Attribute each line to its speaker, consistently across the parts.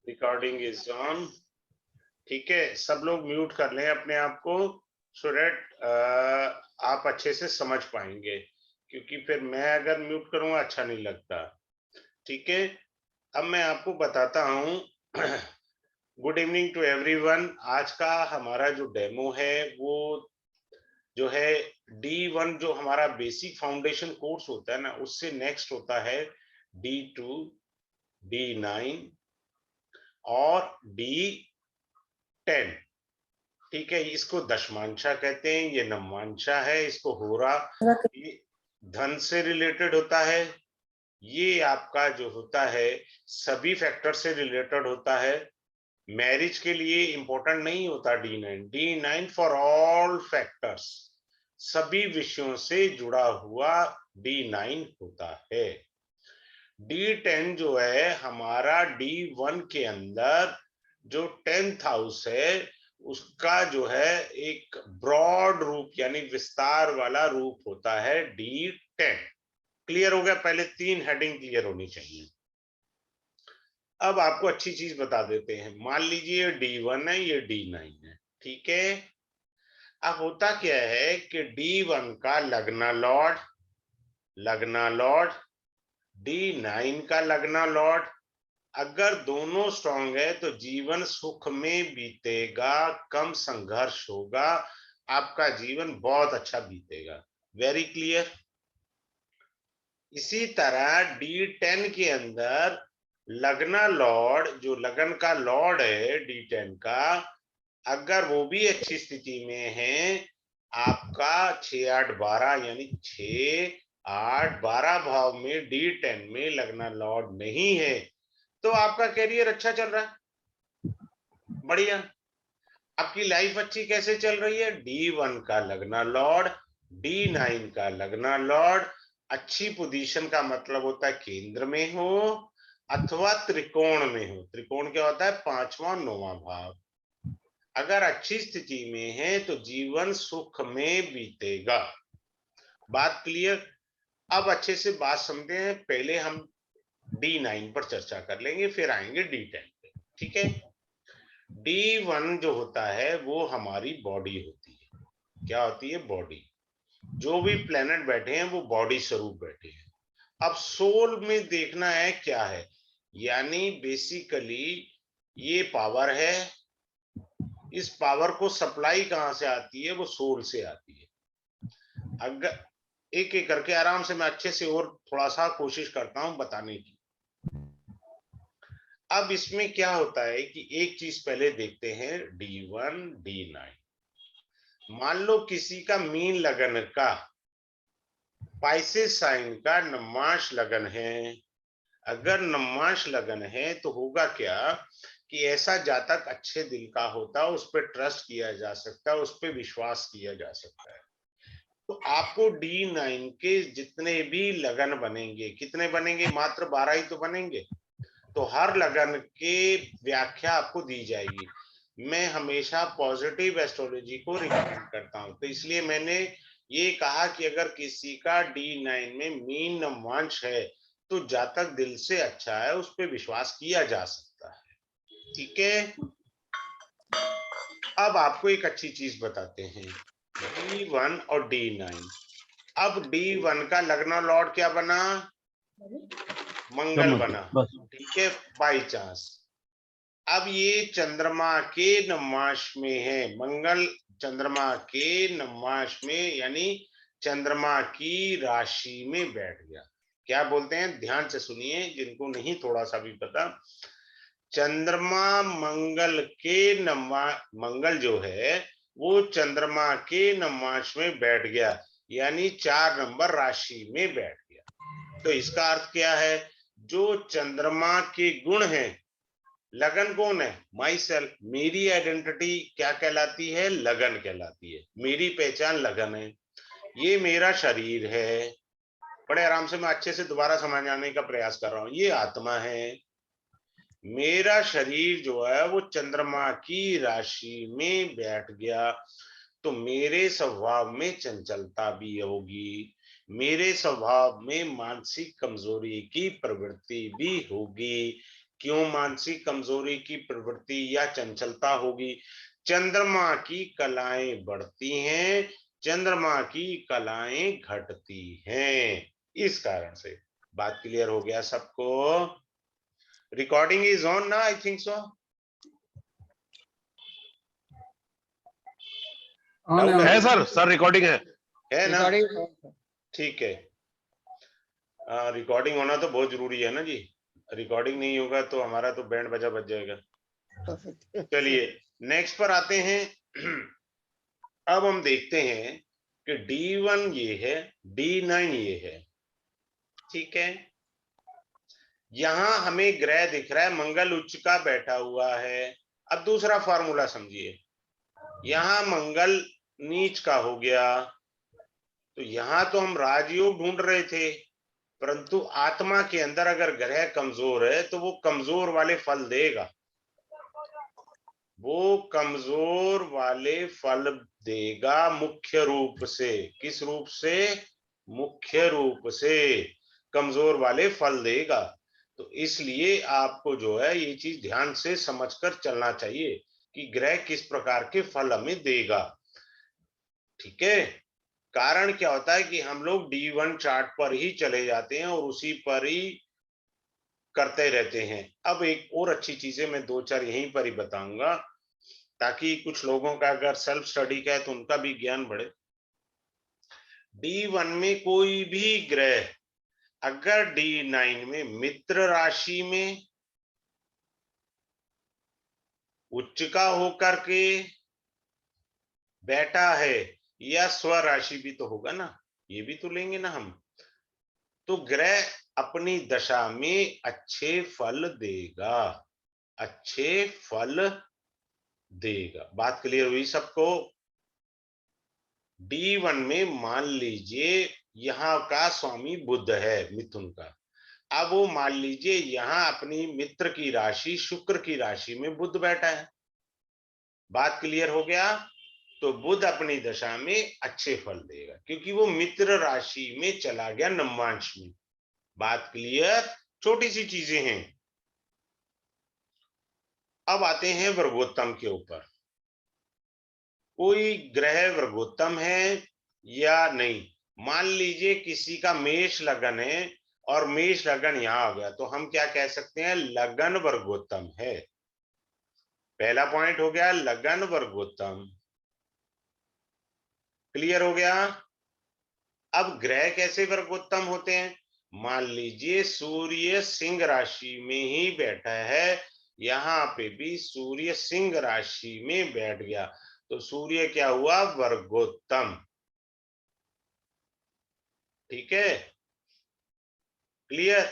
Speaker 1: Recording is on. ठीक है, सब लोग म्यूट कर लें अपने आप को, सो दैट आप अच्छे से समझ पाएंगे, क्योंकि फिर मैं अगर म्यूट करूंगा अच्छा नहीं लगता। ठीक है, अब मैं आपको बताता हूं। Good evening to everyone. आज का हमारा जो डेमो है वो जो है D1, जो हमारा बेसिक फाउंडेशन कोर्स होता है ना, उससे नेक्स्ट होता है D2, D9 और D10। ठीक है, इसको दशमांशा कहते हैं, ये नवमांशा है, इसको होरा, ये धन से रिलेटेड होता है। ये आपका जो होता है सभी फैक्टर से रिलेटेड होता है। मैरिज के लिए इंपॉर्टेंट नहीं होता D9 फॉर ऑल फैक्टर्स, सभी विषयों से जुड़ा हुआ D9 होता है। D10 जो है हमारा D1 के अंदर जो 10th हाउस है उसका जो है एक ब्रॉड रूप यानी विस्तार वाला रूप होता है D10। क्लियर हो गया? पहले 3 हेडिंग क्लियर होनी चाहिए। अब आपको अच्छी चीज बता देते हैं। मान लीजिए D1 है, ये D9 है। ठीक है, अब होता क्या है कि D1 का लगना लॉर्ड D9 का लगना लॉर्ड, अगर दोनों स्ट्रांग है तो जीवन सुख में बीतेगा, कम संघर्ष होगा, आपका जीवन बहुत अच्छा बीतेगा। Very clear? इसी तरह D10 के अंदर लगना लॉर्ड, जो लगन का लॉर्ड है D10 का, अगर वो भी अच्छी स्थिति में है, आपका 6 8 12 यानी 6 8 12 भाव में D10 में लगना लॉर्ड नहीं है, तो आपका करियर अच्छा चल रहा है, बढ़िया। आपकी लाइफ अच्छी कैसे चल रही है? D1 का लगना लॉर्ड, D9 का लगना लॉर्ड अच्छी पोजीशन का मतलब होता है केंद्र में हो अथवा त्रिकोण में हो। त्रिकोण क्या होता है? 5वां 9वां भाव। अगर अच्छी स्थिति में है तो जीवन सुख में बीतेगा। बात क्लियर? अब अच्छे से बात समझते हैं। पहले हम D9 पर चर्चा कर लेंगे, फिर आएंगे D10 पे। ठीक है, D1 जो होता है वो हमारी बॉडी होती है। क्या होती है? बॉडी। जो भी प्लेनेट बैठे हैं वो बॉडी स्वरूप बैठे हैं। अब सोल में देखना है क्या है, यानी बेसिकली ये पावर है, इस पावर को सप्लाई कहां से आती है? वो सोल से आती है। अगर एक एक करके आराम से मैं अच्छे से और थोड़ा सा कोशिश करता हूं बताने की। अब इसमें क्या होता है कि एक चीज पहले देखते हैं, D1 D9। मान लो किसी का मीन लगन का पाइसेस साइन का नमाश लगन है। अगर नमाश लगन है तो होगा क्या कि ऐसा जातक अच्छे दिल का होता है, उस पर ट्रस्ट किया जा सकता है, उस पर विश्वास किया जा सकता है। तो आपको D9 के जितने भी लगन बनेंगे, कितने बनेंगे? मात्र 12 ही तो बनेंगे। तो हर लगन के व्याख्या आपको दी जाएगी। मैं हमेशा पॉजिटिव एस्ट्रोलॉजी को रिकमेंड करता हूं, तो इसलिए मैंने ये कहा कि अगर किसी का D9 में मीन नवांश है तो जातक दिल से अच्छा है, उस पर विश्वास किया जा सकता है। ठीक है, अब आपको एक अच्छी चीज बताते हैं, D1 और D9। अब D1 का लगना लॉर्ड क्या बना? मंगल बना। ठीक है, बाई चांस। अब ये चंद्रमा के नवमाश में है, मंगल चंद्रमा के नवमाश में यानी चंद्रमा की राशि में बैठ गया। क्या बोलते हैं? ध्यान से सुनिए, जिनको नहीं थोड़ा सा भी पता। चंद्रमा मंगल के मंगल जो है वो चंद्रमा के नवमाश में बैठ गया, यानी 4 नंबर राशि में बैठ गया। तो इसका अर्थ क्या है? जो चंद्रमा के गुण हैं, लगन कौन है? My self. मेरी आइडेंटिटी क्या कहलाती है? लगन कहलाती है। मेरी पहचान लगन है। ये मेरा शरीर है। बड़े आराम से मैं अच्छे से दोबारा समझाने का प्रयास कर रहा हूं। ये आत्मा है। मेरा शरीर जो है वो चंद्रमा की राशि में बैठ गया, तो मेरे स्वभाव में चंचलता भी होगी, मेरे स्वभाव में मानसिक कमजोरी की प्रवृत्ति भी होगी। क्यों मानसिक कमजोरी की प्रवृत्ति या चंचलता होगी? चंद्रमा की कलाएं बढ़ती हैं, चंद्रमा की कलाएं घटती हैं, इस कारण से। बात क्लियर हो गया सबको? रिकॉर्डिंग इज ऑन ना? I think so.
Speaker 2: है सर, सर रिकॉर्डिंग
Speaker 1: है ना? ठीक है। रिकॉर्डिंग होना तो बहुत जरूरी है ना जी। रिकॉर्डिंग नहीं होगा तो हमारा तो बैंड बजा बज जाएगा। चलिए नेक्स्ट पर आते हैं। अब हम देखते हैं कि D1 ये है, D9 ये है। ठीक है, यहां हमें ग्रह दिख रहा है, मंगल उच्च का बैठा हुआ है। अब दूसरा फार्मूला समझिए, यहां मंगल नीच का हो गया, तो यहां तो हम राजयोग ढूंढ रहे थे, परंतु आत्मा के अंदर अगर ग्रह कमजोर है तो वो कमजोर वाले फल देगा, वो कमजोर वाले फल देगा मुख्य रूप से। किस रूप से? मुख्य रूप से कमजोर वाले फल देगा। तो इसलिए आपको जो है ये चीज ध्यान से समझकर चलना चाहिए कि ग्रह किस प्रकार के फल हमें देगा। ठीक है, कारण क्या होता है कि हम लोग D1 चार्ट पर ही चले जाते हैं और उसी पर ही करते रहते हैं। अब एक और अच्छी चीजें मैं दो चार यहीं पर ही बताऊंगा, ताकि कुछ लोगों का अगर सेल्फ स्टडी का है तो उनका भी ज्ञान बढ़े। D1 में कोई भी ग्रह अगर D9 में मित्र राशि में उच्च का होकर के बैठा है, या स्व राशि भी तो होगा ना, ये भी तो लेंगे ना हम, तो ग्रह अपनी दशा में अच्छे फल देगा, अच्छे फल देगा। बात क्लियर हुई सबको? D1 में मान लीजिए यहाँ का स्वामी बुध है, मिथुन का। अब वो मान लीजिए यहाँ अपनी मित्र की राशि शुक्र की राशि में बुध बैठा है। बात क्लियर हो गया? तो बुध अपनी दशा में अच्छे फल देगा क्योंकि वो मित्र राशि में चला गया नवमांश में। बात क्लियर? छोटी सी चीजें हैं। अब आते हैं वर्गोत्तम के ऊपर। कोई ग्रह वर्गोत्तम है या नहीं? मान लीजिए किसी का मेष लगन है और मेष लगन यहां आ गया, तो हम क्या कह सकते हैं? लगन वर्गोत्तम है। पहला पॉइंट हो गया लगन वर्गोत्तम। क्लियर हो गया? अब ग्रह कैसे वर्गोत्तम होते हैं? मान लीजिए सूर्य सिंह राशि में ही बैठा है, यहां पे भी सूर्य सिंह राशि में बैठ गया, तो सूर्य क्या हुआ? वर्गोत्तम। ठीक है, क्लियर?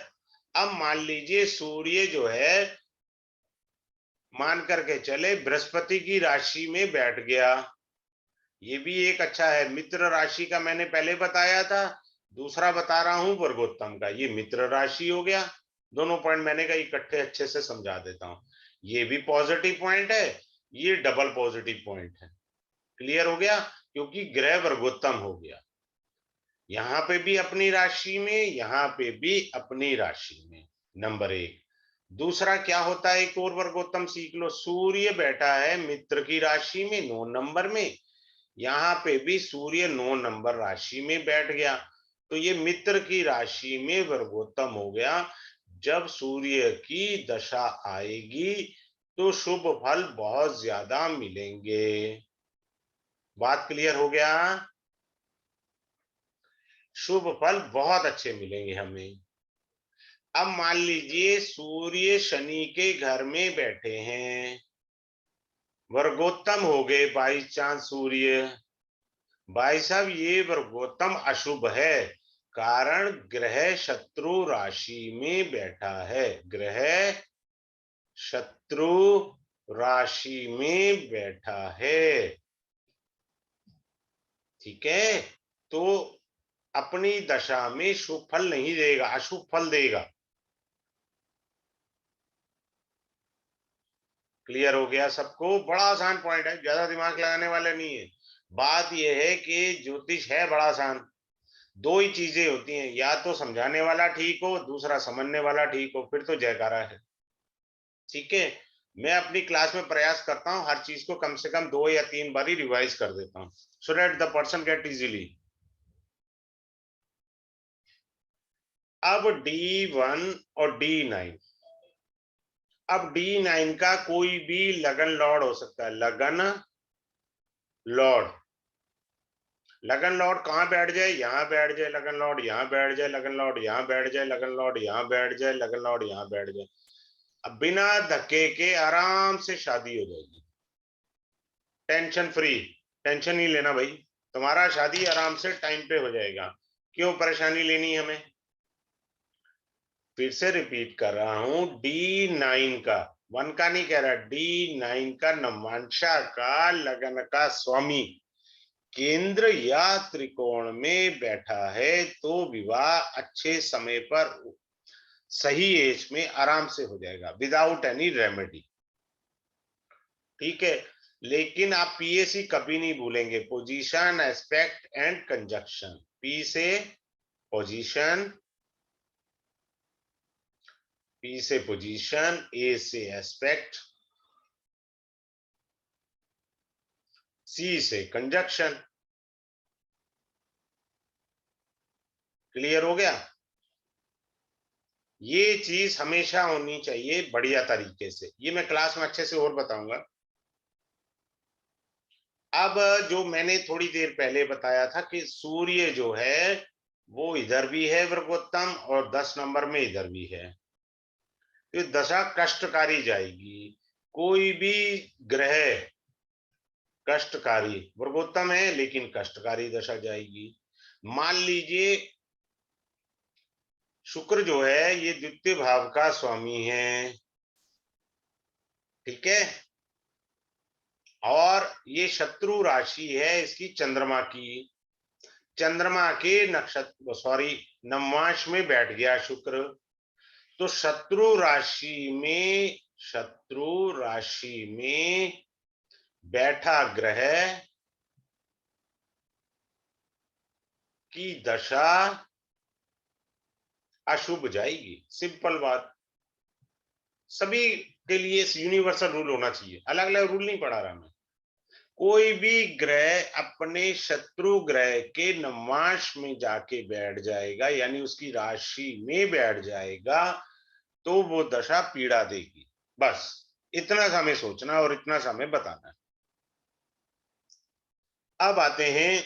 Speaker 1: अब मान लीजिए सूर्य जो है मान करके चले बृहस्पति की राशि में बैठ गया, ये भी एक अच्छा है। मित्र राशि का मैंने पहले बताया था, दूसरा बता रहा हूं वर्गोत्तम का। ये मित्र राशि हो गया, दोनों पॉइंट मैंने कहा इकट्ठे अच्छे से समझा देता हूं। ये भी पॉजिटिव पॉइंट है, ये डबल पॉजिटिव पॉइंट है। क्लियर हो गया? क्योंकि ग्रह वर्गोत्तम हो गया, यहां पे भी अपनी राशि में, यहां पे भी अपनी राशि में। नंबर एक। दूसरा क्या होता है, एक और वर्गोत्तम सीख लो। सूर्य बैठा है मित्र की राशि में 9 नंबर में, यहाँ पे भी सूर्य 9 नंबर राशि में बैठ गया, तो ये मित्र की राशि में वर्गोत्तम हो गया। जब सूर्य की दशा आएगी तो शुभ फल बहुत ज्यादा मिलेंगे। बात क्लियर हो गया? शुभ फल बहुत अच्छे मिलेंगे हमें। अब मान लीजिए सूर्य शनि के घर में बैठे हैं, वर्गोत्तम हो गए बाई चांस सूर्य। भाई साहब ये वर्गोत्तम अशुभ है, कारण ग्रह शत्रु राशि में बैठा है, ग्रह शत्रु राशि में बैठा है। ठीक है, तो अपनी दशा में शुभ फल नहीं देगा, अशुभ फल देगा। क्लियर हो गया सबको? बड़ा आसान पॉइंट है, ज्यादा दिमाग लगाने वाले नहीं है। बात यह है कि ज्योतिष है बड़ा आसान। दो ही चीजें होती हैं, या तो समझाने वाला ठीक हो, दूसरा समझने वाला ठीक हो, फिर तो जयकारा है। ठीक है, मैं अपनी क्लास में प्रयास करता हूं हर चीज को कम से कम 2 या 3 बार ही रिवाइज कर देता हूं, so that the person get easily. अब D1 और D9, अब D9 का कोई भी लगन लॉर्ड हो सकता है, लगन लॉर्ड। लगन लॉर्ड कहां बैठ जाए, यहां बैठ जाए लगन लॉर्ड, यहां बैठ जाए लगन लॉर्ड, यहां बैठ जाए लगन लॉर्ड, यहां बैठ जाए लगन लॉर्ड, यहां बैठ जाए। अब बिना धक्के के आराम से शादी हो जाएगी, टेंशन फ्री। टेंशन नहीं लेना भाई, तुम्हारा शादी आराम से टाइम पे हो जाएगा। क्यों परेशानी लेनी हमें? फिर से रिपीट कर रहा हूं, D9 का, 1 का नहीं कह रहा, D9 का नवांशा का लगन का स्वामी केंद्र या त्रिकोण में बैठा है तो विवाह अच्छे समय पर सही एज में आराम से हो जाएगा, विदाउट एनी रेमेडी। ठीक है, लेकिन आप पीएसी कभी नहीं भूलेंगे, position, aspect and conjunction. P से पोजीशन, पी से पोजीशन, ए से एस्पेक्ट, सी से कंजक्शन। क्लियर हो गया? ये चीज हमेशा होनी चाहिए बढ़िया तरीके से, ये मैं क्लास में अच्छे से और बताऊंगा। अब जो मैंने थोड़ी देर पहले बताया था कि सूर्य जो है वो इधर भी है वर्गोत्तम और 10 नंबर में इधर भी है, तो दशा कष्टकारी जाएगी। कोई भी ग्रह कष्टकारी, वर्गोत्तम है लेकिन कष्टकारी दशा जाएगी। मान लीजिए शुक्र जो है ये द्वितीय भाव का स्वामी है, ठीक है, और ये शत्रु राशि है इसकी चंद्रमा की, चंद्रमा के नक्षत्र सॉरी नवमांश में बैठ गया शुक्र, तो शत्रु राशि में, शत्रु राशि में बैठा ग्रह की दशा अशुभ जाएगी। सिंपल बात, सभी के लिए यूनिवर्सल रूल होना चाहिए, अलग अलग रूल नहीं पढ़ा रहा मैं। कोई भी ग्रह अपने शत्रु ग्रह के नवमांश में जाके बैठ जाएगा, यानी उसकी राशि में बैठ जाएगा, तो वो दशा पीड़ा देगी। बस इतना सा हमें सोचना और इतना सा हमें बताना। अब आते हैं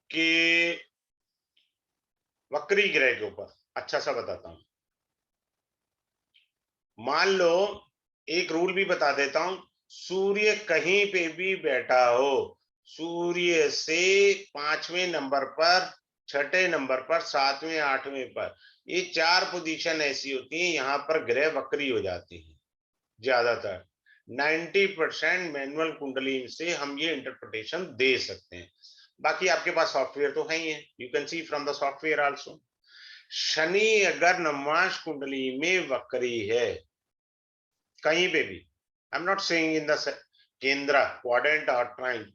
Speaker 1: कि वक्री ग्रह के ऊपर अच्छा सा बताता हूं। मान लो, एक रूल भी बता देता हूं, सूर्य कहीं पे भी बैठा हो, सूर्य से 5वें नंबर पर, 6ठे नंबर पर, 7वें 8वें पर, ये 4 पोजीशन ऐसी होती है यहां पर ग्रह वक्री हो जाते हैं। ज्यादातर 90% मैनुअल कुंडली से हम ये इंटरप्रिटेशन दे सकते हैं। बाकी आपके पास सॉफ्टवेयर तो है ही है, you can see from the software also. Shani अगर नवमांश कुंडली में वक्री है कहीं पे भी, I am not saying in the केंद्र, क्वाड्रेंट और ट्राइन,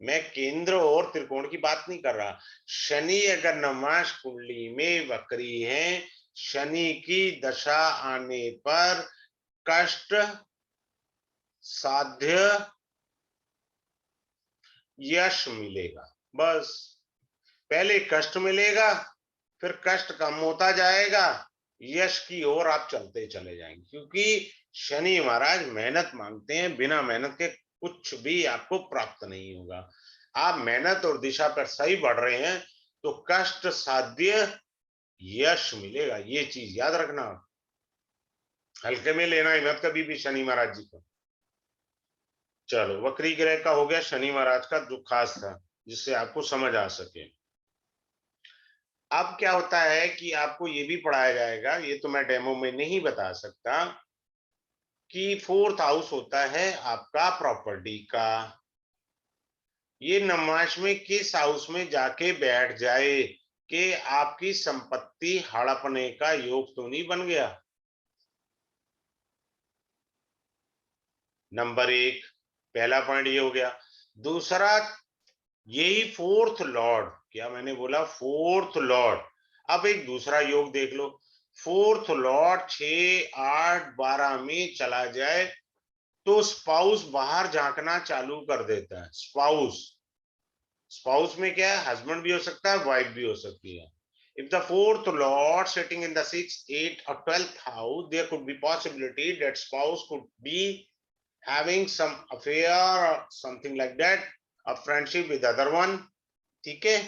Speaker 1: मैं केंद्र और त्रिकोण की बात नहीं कर रहा। शनि अगर नवमांश कुंडली में वक्री है, शनि की दशा आने पर कष्ट साध्य यश मिलेगा। बस पहले कष्ट मिलेगा, फिर कष्ट कम होता जाएगा, यश की ओर आप चलते चले जाएंगे, क्योंकि शनि महाराज मेहनत मांगते हैं, बिना मेहनत के कुछ भी आपको प्राप्त नहीं होगा। आप मेहनत और दिशा पर सही बढ़ रहे हैं तो कष्ट साध्य यश मिलेगा, ये चीज याद रखना, हल्के में लेना ही मत कभी भी शनि महाराज जी को। चलो, वक्री ग्रह का हो गया, शनि महाराज का जो खास था जिससे आपको समझ आ सके। अब क्या होता है कि आपको ये भी पढ़ाया जाएगा, ये तो मैं डेमो में नहीं बता सकता, कि 4th हाउस होता है आपका प्रॉपर्टी का। ये नवमांश में किस हाउस में जाके बैठ जाए कि आपकी संपत्ति हड़पने का योग तो नहीं बन गया। नंबर 1 पहला पॉइंट ये हो गया। दूसरा, यही 4th लॉर्ड, क्या मैंने बोला 4th लॉर्ड। अब एक दूसरा योग देख लो, फोर्थ लॉर्ड 6, 8, 12 में चला जाए तो स्पाउस बाहर झांकना चालू कर देता है। स्पाउस में क्या है, हस्बैंड भी हो सकता है, वाइफ भी हो सकती है। If the fourth lord sitting in the 6th, 8th or 12th house, there could be possibility that spouse could be having some affair or something like that, a friendship with other one. ठीक है,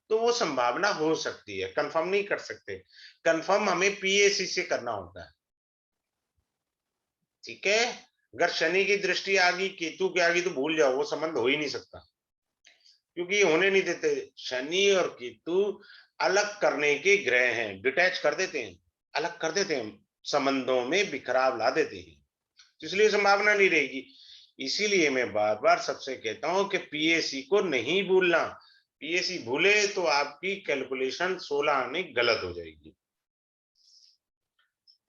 Speaker 1: तो वो संभावना हो सकती है, confirm नहीं कर सकते। कंफर्म हमें पीएसी से करना होता है। ठीक है, अगर शनि की दृष्टि आ गई, केतु की आ गई, तो भूल जाओ, वो संबंध हो ही नहीं सकता, क्योंकि ये होने नहीं देते। शनि और केतु अलग करने के ग्रह हैं, डिटैच कर देते हैं, अलग कर देते हैं, संबंधों में बिखराव ला देते हैं, इसलिए संभावना नहीं रहेगी। इसीलिए मैं बार बार सबसे कहता हूं कि पीएसी को नहीं भूलना। पीएसी भूले तो आपकी कैलकुलेशन 16 आने गलत हो जाएगी।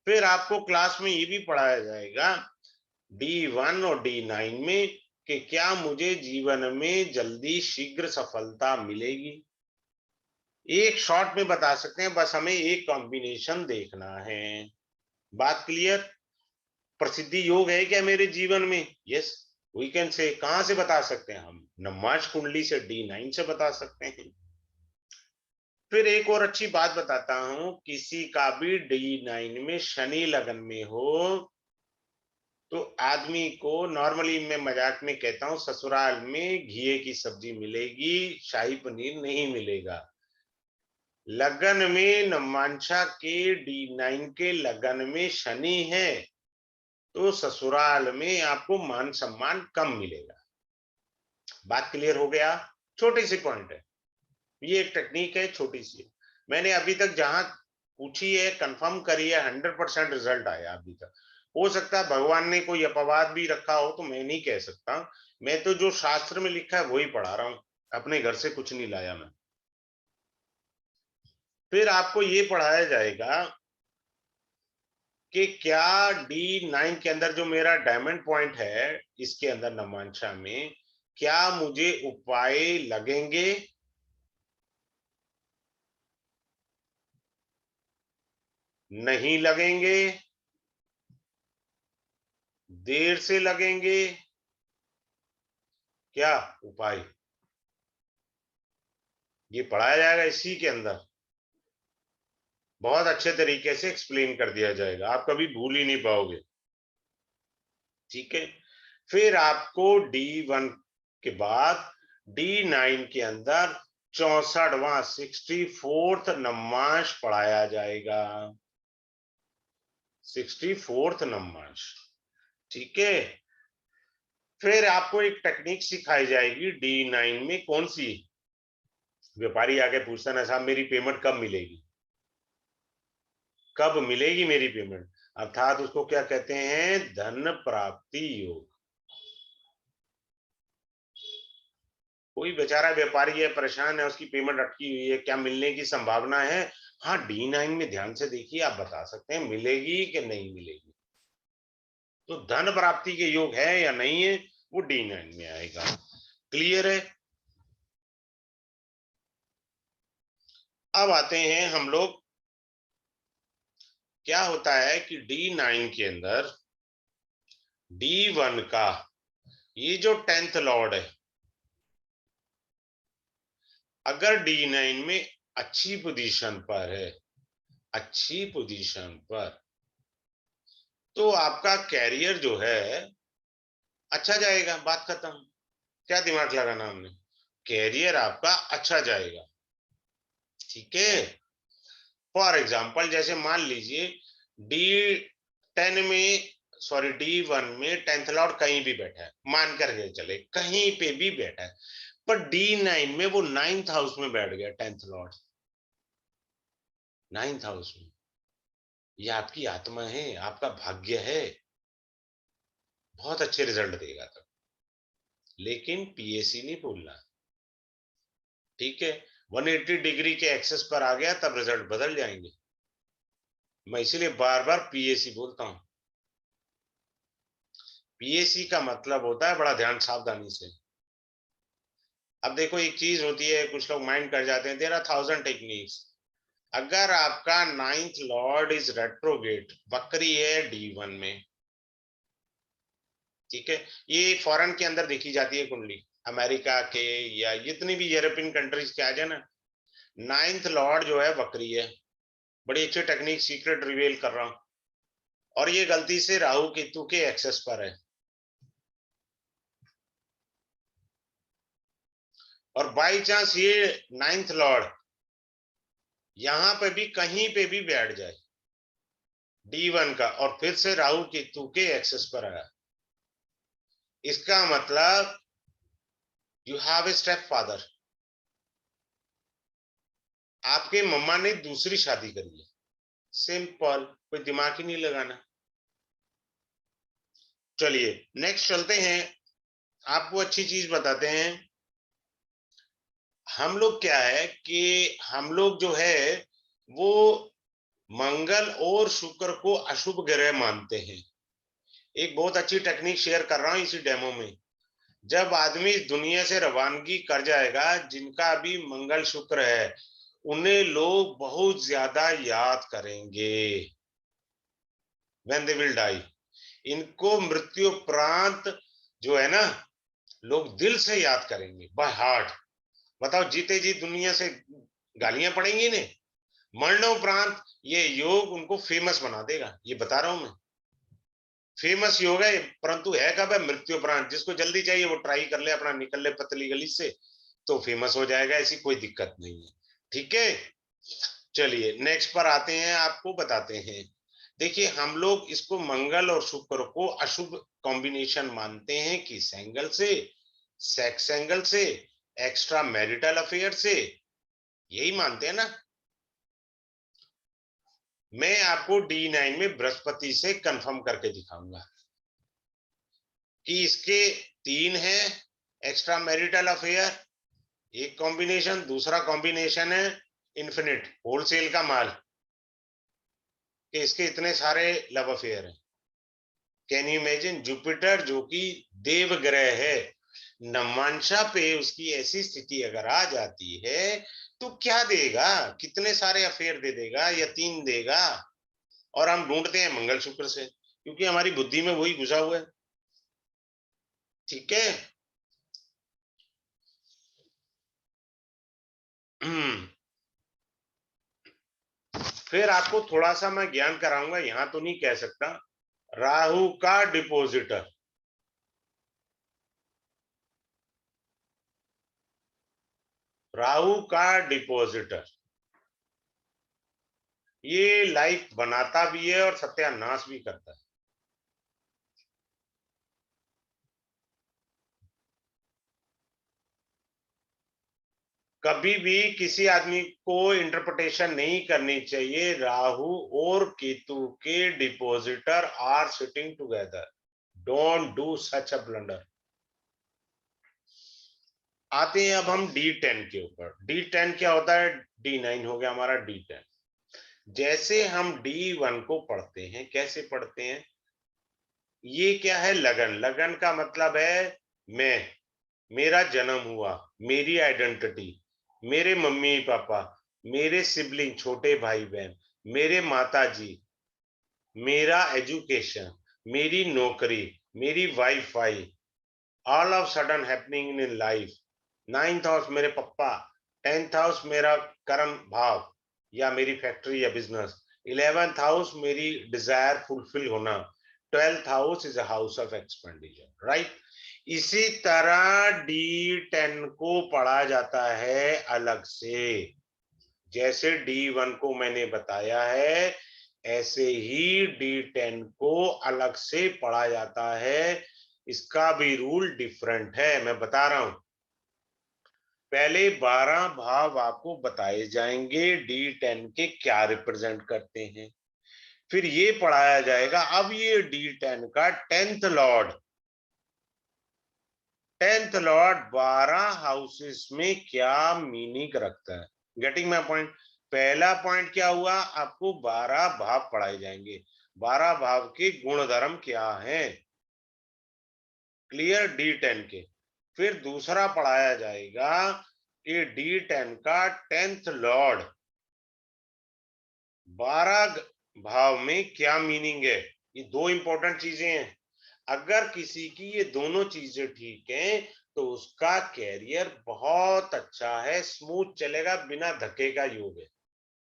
Speaker 1: फिर आपको क्लास में ये भी पढ़ाया जाएगा D1 और D9 में कि क्या मुझे जीवन में जल्दी शीघ्र सफलता मिलेगी। एक शॉर्ट में बता सकते हैं, बस हमें एक कॉम्बिनेशन देखना है। बात क्लियर? प्रसिद्धि योग है क्या मेरे जीवन में? Yes, we can say. कहां से बता सकते हैं हम? नमाज कुंडली से, D9 से बता सकते हैं। फिर एक और अच्छी बात बताता हूं, किसी का भी D9 में शनि लगन में हो तो आदमी को, नॉर्मली मैं मजाक में कहता हूं, ससुराल में घी की सब्जी मिलेगी, शाही पनीर नहीं मिलेगा। लगन में नमांशा के D9 के लगन में शनि है तो ससुराल में आपको मान सम्मान कम मिलेगा। बात क्लियर हो गया? छोटी सी पॉइंट है, ये एक टेक्निक है, छोटी सी। मैंने अभी तक जहां पूछी है, कंफर्म करी है, 100% रिजल्ट आया अभी तक। हो सकता है भगवान ने कोई अपवाद भी रखा हो, तो मैं नहीं कह सकता। मैं तो जो शास्त्र में लिखा है वही पढ़ा रहा हूं, अपने घर से कुछ नहीं लाया मैं। फिर आपको ये पढ़ाया जाएगा कि क्या D9 के अंदर जो मेरा डायमंड पॉइंट है, इसके अंदर नमांशा में, क्या मुझे उपाय लगेंगे? नहीं लगेंगे? देर से लगेंगे? क्या उपाय? ये पढ़ाया जाएगा इसी के अंदर, बहुत अच्छे तरीके से एक्सप्लेन कर दिया जाएगा, आप कभी भूल ही नहीं पाओगे। ठीक है, फिर आपको D1 के बाद D9 के अंदर 64वां 64th नमांश पढ़ाया जाएगा। 64th नमांश, ठीक है। फिर आपको एक टेक्निक सिखाई जाएगी D9 में, कौन सी? व्यापारी आके पूछता ना, साहब मेरी पेमेंट कब मिलेगी, कब मिलेगी मेरी पेमेंट? अर्थात उसको क्या कहते हैं? धन प्राप्ति योग। कोई बेचारा व्यापारी है, परेशान है, उसकी पेमेंट अटकी हुई है, क्या मिलने की संभावना है? हाँ, D9 में ध्यान से देखिए, आप बता सकते हैं मिलेगी कि नहीं मिलेगी। तो धन प्राप्ति के योग है या नहीं है, वो D9 में आएगा। क्लियर है? अब आते हैं हम लोग, क्या होता है कि D9 के अंदर D1 का ये जो 10th लॉर्ड है, अगर D9 में अच्छी पोजीशन पर है, अच्छी पोजीशन पर, तो आपका कैरियर जो है अच्छा जाएगा, बात खत्म। क्या दिमाग लगाना हमने? कैरियर आपका अच्छा जाएगा। ठीक है, फॉर एग्जाम्पल जैसे मान लीजिए D10 में, सॉरी D1 में 10th लॉर्ड कहीं भी बैठा है, मान करके चले कहीं पे भी बैठा है, पर D9 में वो 9th हाउस में बैठ गया 10th लॉर्ड, 9th हाउस में। ये आपकी आत्मा है, आपका भाग्य है, बहुत अच्छे रिजल्ट देगा तब। लेकिन पीएसी नहीं भूलना, ठीक है। 180 डिग्री के एक्सेस पर आ गया तब रिजल्ट बदल जाएंगे। मैं इसीलिए बार बार पीएसी बोलता हूं। पीएसी का मतलब होता है, बड़ा ध्यान सावधानी से। अब देखो एक चीज होती है, कुछ लोग माइंड कर जाते हैं, देयर आर 1000 टेक्निक्स। अगर आपका 9th लॉर्ड इज रेट्रोगेट, वक्री है D1 में, ठीक है, ये फॉरेन के अंदर देखी जाती है कुंडली, अमेरिका के या जितनी भी यूरोपियन कंट्रीज के आ जाए ना, 9th लॉर्ड जो है वक्री है। बड़ी अच्छी टेक्निक सीक्रेट रिवील कर रहा हूं, और ये गलती से राहु केतु के एक्सेस पर है। और बाई चांस ये 9th लॉर्ड यहां पे भी कहीं पे भी बैठ जाए D1 का, और फिर से राहु केतु के एक्सेस पर आया, इसका मतलब you have a step father, आपके मम्मा ने दूसरी शादी करी है। सिंपल, कोई दिमाग ही नहीं लगाना। चलिए नेक्स्ट चलते हैं, आपको अच्छी चीज बताते हैं। हम लोग क्या है कि हम लोग जो है वो मंगल और शुक्र को अशुभ ग्रह मानते हैं। एक बहुत अच्छी टेक्निक शेयर कर रहा हूं इसी डेमो में। जब आदमी इस दुनिया से रवानगी कर जाएगा, जिनका भी मंगल शुक्र है, उन्हें लोग बहुत ज्यादा याद करेंगे when they will die। इनको मृत्यु उपरांत जो है ना, लोग दिल से याद करेंगे, बाय हार्ट। बताओ, जीते जी दुनिया से गालियां पड़ेंगी इन्हें, मरणोपरांत ये योग उनको फेमस बना देगा। ये बता रहा हूं मैं, फेमस योग है, परंतु है कब है? मृत्युपरांत। जिसको जल्दी चाहिए वो ट्राई कर ले, अपना निकल ले पतली गली से, तो फेमस हो जाएगा, ऐसी कोई दिक्कत नहीं है। ठीक है, चलिए नेक्स्ट पर आते हैं, आपको बताते हैं। देखिए, हम लोग इसको मंगल और शुक्र को अशुभ कॉम्बिनेशन मानते हैं, किस एंगल से? सेक्स एंगल से, एक्स्ट्रा मैरिटल अफेयर से, यही मानते हैं ना। मैं आपको D9 में बृहस्पति से कंफर्म करके दिखाऊंगा कि इसके 3 है एक्स्ट्रा मैरिटल अफेयर, एक कॉम्बिनेशन, दूसरा कॉम्बिनेशन है इन्फिनिट, होलसेल का माल, कि इसके इतने सारे लव अफेयर हैं। Can you imagine? जुपिटर जो कि देव ग्रह है, नमांशा पे उसकी ऐसी स्थिति अगर आ जाती है तो क्या देगा? कितने सारे अफेयर दे देगा, या 3 देगा। और हम ढूंढते हैं मंगल शुक्र से, क्योंकि हमारी बुद्धि में वही घुसा हुआ है। ठीक है, फिर आपको थोड़ा सा मैं ज्ञान कराऊंगा, यहां तो नहीं कह सकता। राहु का डिपोजिटर, राहु का डिपोजिटर ये लाइफ बनाता भी है और सत्यानाश भी करता है। कभी भी किसी आदमी को इंटरप्रिटेशन नहीं करनी चाहिए राहु और केतु के depositor are sitting together. Don't do such a blunder. आते हैं अब हम D10 के ऊपर। D10 क्या होता है? D9 हो गया हमारा D10। जैसे हम D1 को पढ़ते हैं, कैसे पढ़ते हैं? ये क्या है? लगन। लगन का मतलब है मैं, मेरा जन्म हुआ, मेरी आइडेंटिटी, मेरे मम्मी पापा, मेरे सिबलिंग छोटे भाई बहन, मेरे माता जी, मेरा एजुकेशन, मेरी नौकरी, मेरी wifi, all of sudden happening in life. 9th house मेरे पप्पा, 10th हाउस मेरा कर्म भाव या मेरी फैक्ट्री या बिजनेस, 11th हाउस मेरी डिजायर फुलफिल होना, 12th house is a house of expenditure, right. इसी तरह D10 को पढ़ा जाता है अलग से। जैसे D1 को मैंने बताया है, ऐसे ही D10 को अलग से पढ़ा जाता है। इसका भी रूल डिफरेंट है, मैं बता रहा हूं। पहले 12 भाव आपको बताए जाएंगे D10 के क्या रिप्रेजेंट करते हैं, फिर ये पढ़ाया जाएगा अब ये D10 का 10th Lord, 10th Lord 12 houses में क्या मीनिंग रखता है। Getting my point? पहला पॉइंट क्या हुआ? आपको 12 भाव पढ़ाए जाएंगे, 12 भाव के गुण धर्म क्या हैं, क्लियर, D10 के। फिर दूसरा पढ़ाया जाएगा कि D10 का 10th लॉर्ड 12 भाव में क्या मीनिंग है, ये दो इंपॉर्टेंट चीजें हैं। अगर किसी की ये दोनों चीजें ठीक हैं तो उसका कैरियर बहुत अच्छा है, स्मूथ चलेगा, बिना धक्के का योग है।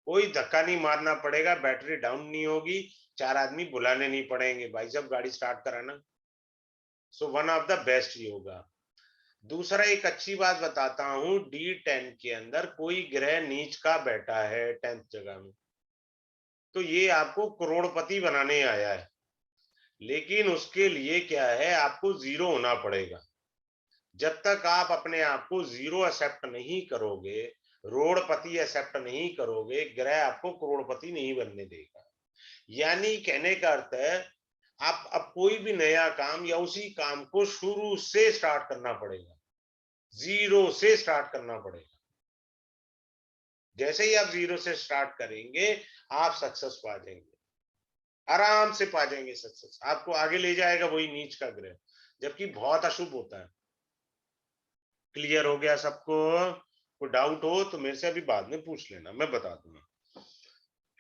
Speaker 1: कोई धक्का नहीं मारना पड़ेगा, बैटरी डाउन नहीं होगी, 4 आदमी बुलाने नहीं पड़ेंगे, भाई साहब गाड़ी स्टार्ट कराना। So one of the best yoga. दूसरा एक अच्छी बात बताता हूं, D10 के अंदर कोई ग्रह नीच का बैठा है 10th जगह में, तो ये आपको करोड़पति बनाने आया है, लेकिन उसके लिए क्या है, आपको जीरो होना पड़ेगा। जब तक आप अपने आप को जीरो एक्सेप्ट नहीं करोगे, रोड़पति एक्सेप्ट नहीं करोगे, ग्रह आपको करोड़पति नहीं बनने देगा। यानी कहने का अर्थ है, आप अब कोई भी नया काम या उसी काम को शुरू से स्टार्ट करना पड़ेगा, जीरो से स्टार्ट करना पड़ेगा। जैसे ही आप जीरो से स्टार्ट करेंगे, आप सक्सेस पा जाएंगे, आराम से पा जाएंगे सक्सेस। आपको आगे ले जाएगा वही नीच का ग्रह, जबकि बहुत अशुभ होता है। क्लियर हो गया सबको? कोई डाउट हो तो मेरे से अभी बाद में पूछ लेना, मैं बता दूंगा।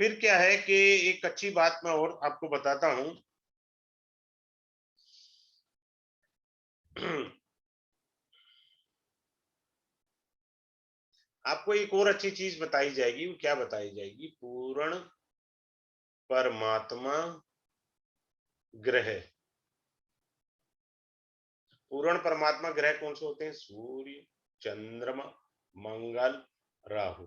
Speaker 1: फिर क्या है कि एक अच्छी बात मैं और आपको बताता हूं। आपको एक और अच्छी चीज बताई जाएगी, वो क्या बताई जाएगी, पूर्ण परमात्मा ग्रह। पूर्ण परमात्मा ग्रह कौन से होते हैं? सूर्य, चंद्रमा, मंगल, राहु।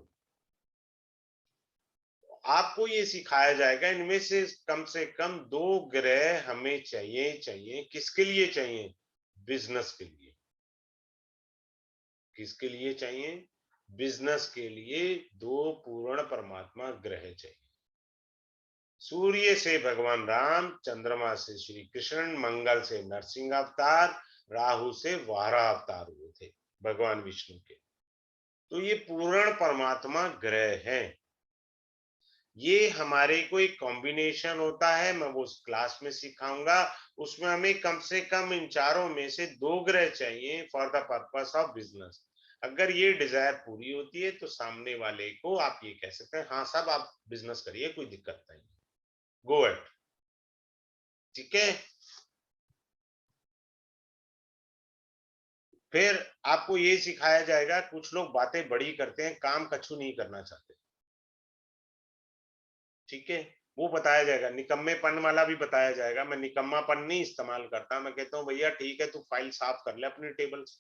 Speaker 1: आपको ये सिखाया जाएगा, इनमें से कम 2 ग्रह हमें चाहिए। चाहिए किसके लिए? चाहिए बिजनेस के लिए। किसके लिए चाहिए? बिजनेस के लिए 2 पूर्ण परमात्मा ग्रह चाहिए। सूर्य से भगवान राम, चंद्रमा से श्री कृष्ण, मंगल से नरसिंह अवतार, राहु से वाराह अवतार हुए थे भगवान विष्णु के। तो ये पूर्ण परमात्मा ग्रह हैं। ये हमारे को एक कॉम्बिनेशन होता है, मैं वो उस क्लास में सिखाऊंगा। उसमें हमें कम से कम इन चारों में से 2 ग्रह चाहिए for the purpose of business. अगर ये डिजायर पूरी होती है तो सामने वाले को आप ये कह सकते हैं, हाँ साहब आप बिजनेस करिए, कोई दिक्कत नहीं, गो एट। ठीक है। फिर आपको ये सिखाया जाएगा, कुछ लोग बातें बड़ी करते हैं, काम कछु नहीं करना चाहते। ठीक है, वो बताया जाएगा। निकम्मेपन वाला भी बताया जाएगा। मैं निकम्मापन नहीं इस्तेमाल करता, मैं कहता हूँ भैया ठीक है, तू फाइल साफ कर ले अपनी टेबल से।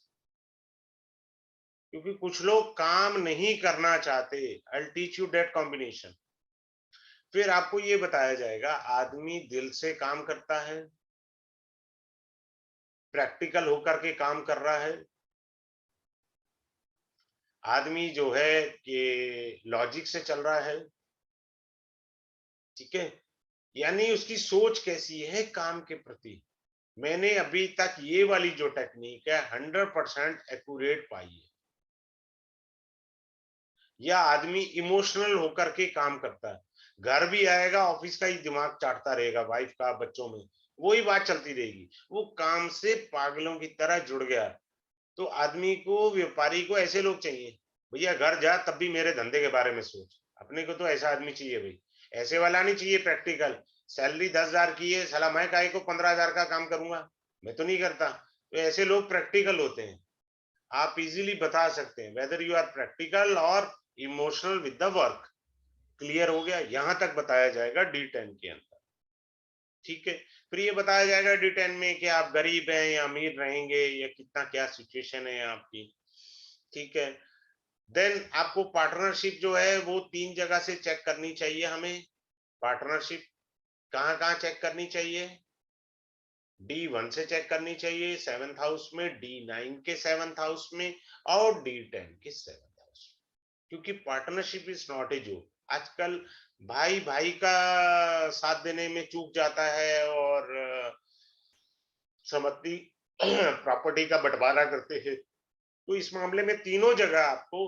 Speaker 1: क्योंकि कुछ लोग काम नहीं करना चाहते। I will teach you that combination. फिर आपको ये बताया जाएगा, आदमी दिल से काम करता है, प्रैक्टिकल होकर के काम कर रहा है। आदमी जो है कि लॉजिक से चल रहा है। ठीक है, यानी उसकी सोच कैसी है काम के प्रति। मैंने अभी तक ये वाली जो टेक्निक है 100% एक्यूरेट पाई है। या आदमी इमोशनल होकर के काम करता है, घर भी आएगा, ऑफिस का ही दिमाग चाटता रहेगा, वाइफ का, बच्चों में वही बात चलती रहेगी, वो काम से पागलों की तरह जुड़ गया। तो आदमी को, व्यापारी को ऐसे लोग चाहिए। भैया घर जा तब भी मेरे धंधे के बारे में सोच। अपने को तो ऐसा आदमी चाहिए भाई, ऐसे वाला नहीं चाहिए प्रैक्टिकल। सैलरी 10,000 की है, साला मैं काहे को 15,000 का काम करूंगा, मैं तो नहीं करता। तो ऐसे लोग प्रैक्टिकल होते हैं। आप इजीली बता सकते हैं वेदर यू आर प्रैक्टिकल और emotional with the work. Clear हो गया? यहां तक बताया जाएगा D10 के अंदर। ठीक है, फिर ये बताया जाएगा D10 में कि आप गरीब हैं या अमीर रहेंगे, या कितना क्या सिचुएशन है आपकी। ठीक है, देन आपको पार्टनरशिप जो है वो 3 जगह से चेक करनी चाहिए हमें। पार्टनरशिप कहाँ कहाँ चेक करनी चाहिए? D1 से चेक करनी चाहिए 7th हाउस में, D9 के 7th हाउस में, और D10 के 7th हाउस में। क्योंकि partnership is not a joke. आजकल भाई भाई का साथ देने में चूक जाता है, और संपत्ति प्रॉपर्टी का बंटवारा करते हैं। तो इस मामले में तीनों जगह आपको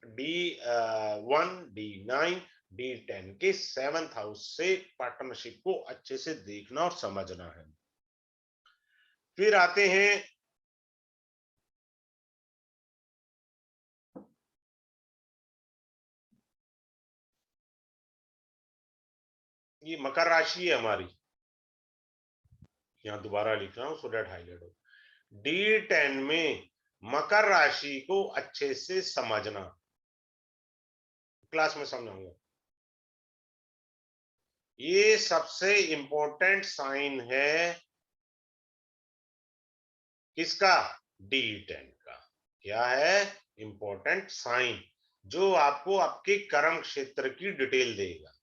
Speaker 1: D1, D9, D10 के 7th हाउस से पार्टनरशिप को अच्छे से देखना और समझना है। फिर आते हैं ये मकर राशि है हमारी, यहाँ दोबारा लिख रहा हूं सो दैट हाईलाइट हो। D10 में मकर राशि को अच्छे से समझना, क्लास में समझाऊंगा। ये सबसे इंपॉर्टेंट साइन है किसका? D10 का। क्या है? इंपॉर्टेंट साइन, जो आपको आपके कर्म क्षेत्र की डिटेल देगा।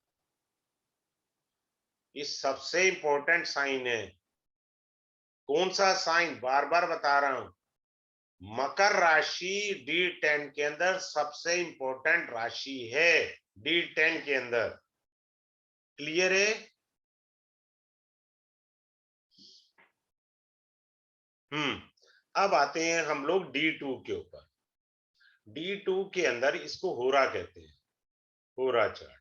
Speaker 1: ये सबसे इंपॉर्टेंट साइन है। कौन सा साइन? बार बार बता रहा हूं, मकर राशि D10 के अंदर सबसे इंपॉर्टेंट राशि है। D10 के अंदर क्लियर है? अब आते हैं हम लोग D2 के ऊपर। D2 के अंदर इसको होरा कहते हैं, होरा चार्ट।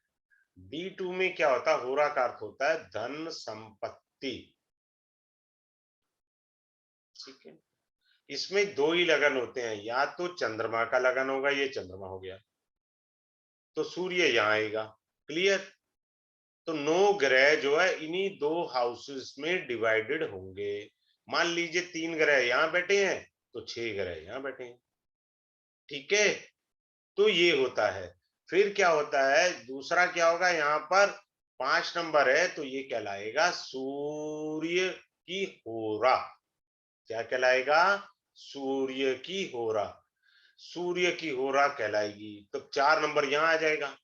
Speaker 1: D2 में क्या होता है? होरा का अर्थ होता है धन संपत्ति। ठीक है, इसमें दो ही लगन होते हैं, या तो चंद्रमा का लगन होगा, ये चंद्रमा हो गया, तो सूर्य यहां आएगा। क्लियर? तो 9 ग्रह जो है इन्हीं 2 हाउसेस में डिवाइडेड होंगे। मान लीजिए 3 ग्रह यहां बैठे हैं तो 6 ग्रह यहां बैठे हैं। ठीक है, तो ये होता है। फिर क्या होता है? दूसरा क्या होगा? यहाँ पर 5 नंबर है, तो ये कहलाएगा सूर्य की होरा। क्या कहलाएगा? सूर्य की होरा। सूर्य की होरा कहलाएगी, तो 4 नंबर यहां आ जाएगा।